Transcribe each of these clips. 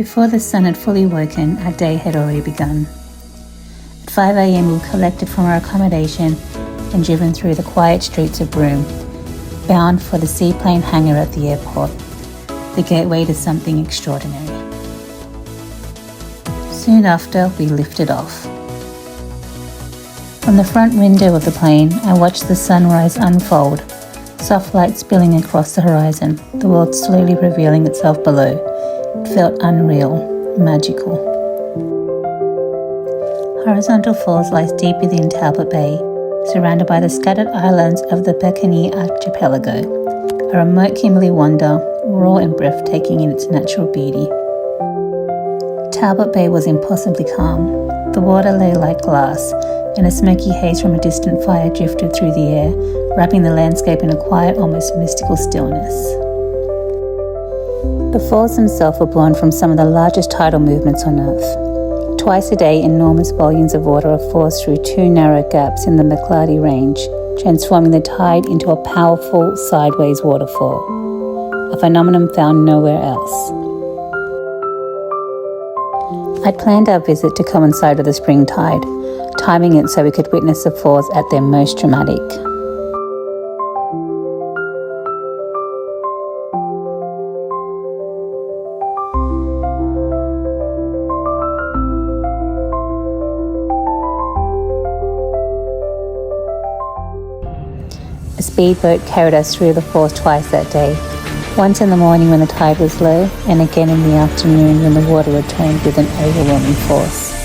Before the sun had fully woken, our day had already begun. At 5 a.m. we were collected from our accommodation and driven through the quiet streets of Broome, bound for the seaplane hangar at the airport, the gateway to something extraordinary. Soon after, we lifted off. From the front window of the plane, I watched the sunrise unfold, soft light spilling across the horizon, the world slowly revealing itself below. It felt unreal, magical. Horizontal Falls lies deep within Talbot Bay, surrounded by the scattered islands of the Bacani archipelago, a remote Kimberley wonder, raw and breathtaking in its natural beauty. Talbot Bay was impossibly calm. The water lay like glass, and a smoky haze from a distant fire drifted through the air, wrapping the landscape in a quiet, almost mystical stillness. The falls themselves were born from some of the largest tidal movements on Earth. Twice a day, enormous volumes of water are forced through two narrow gaps in the McClarty Range, transforming the tide into a powerful sideways waterfall, a phenomenon found nowhere else. I'd planned our visit to coincide with the spring tide, timing it so we could witness the falls at their most dramatic. A speedboat carried us through the falls twice that day, once in the morning when the tide was low, and again in the afternoon when the water returned with an overwhelming force.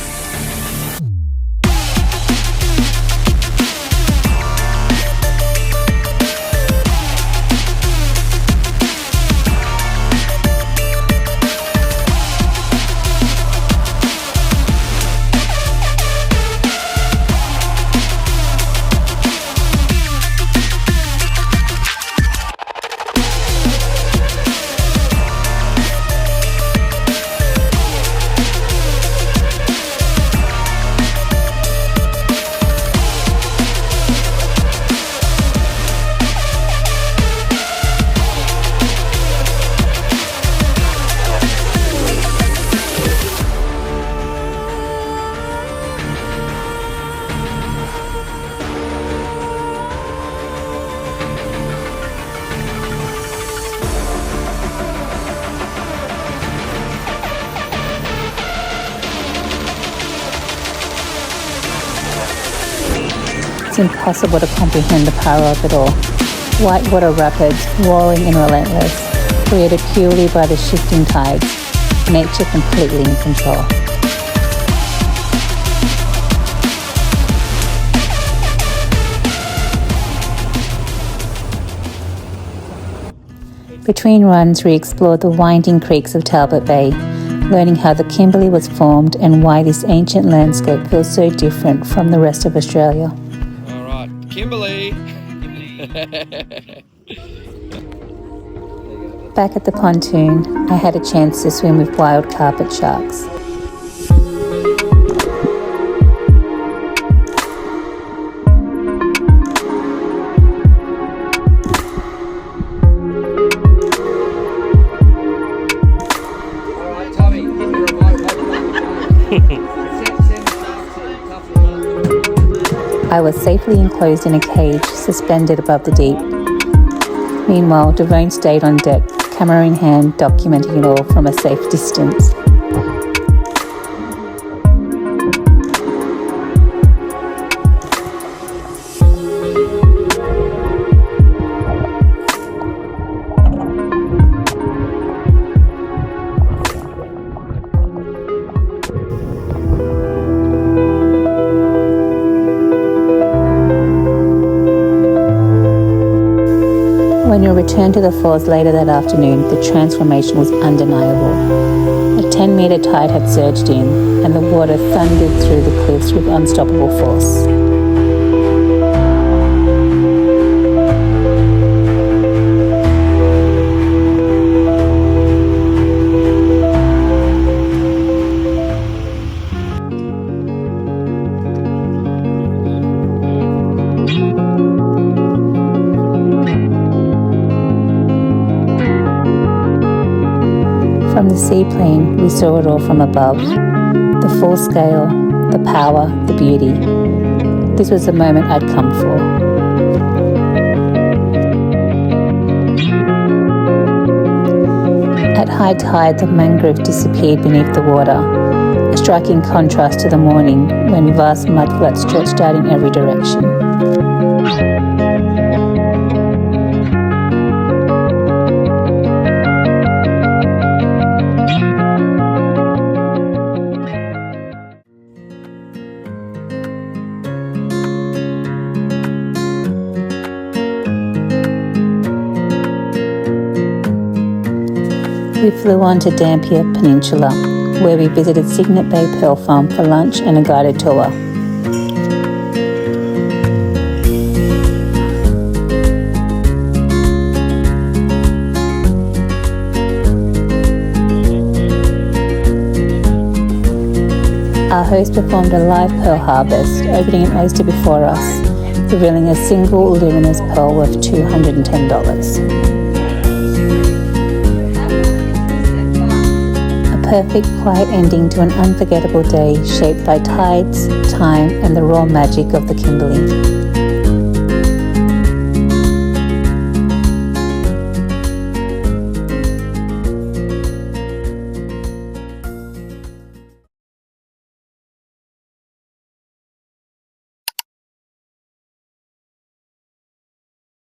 It's impossible to comprehend the power of it all. Whitewater rapids, roaring and relentless, created purely by the shifting tides, nature completely in control. Between runs, we explored the winding creeks of Talbot Bay, learning how the Kimberley was formed and why this ancient landscape feels so different from the rest of Australia. All right, Kimberley. Back at the pontoon, I had a chance to swim with wild carpet sharks. I was safely enclosed in a cage suspended above the deep. Meanwhile, Devone stayed on deck, camera in hand, documenting it all from a safe distance. When we returned to the falls later that afternoon, the transformation was undeniable. A 10-metre tide had surged in, and the water thundered through the cliffs with unstoppable force. From the seaplane, we saw it all from above. The full scale, the power, the beauty. This was the moment I'd come for. At high tide, the mangrove disappeared beneath the water, a striking contrast to the morning when vast mudflats stretched out in every direction. We flew on to Dampier Peninsula, where we visited Cygnet Bay Pearl Farm for lunch and a guided tour. Our host performed a live pearl harvest, opening an oyster before us, revealing a single luminous pearl worth $210. Perfect, quiet ending to an unforgettable day shaped by tides, time, and the raw magic of the Kimberley.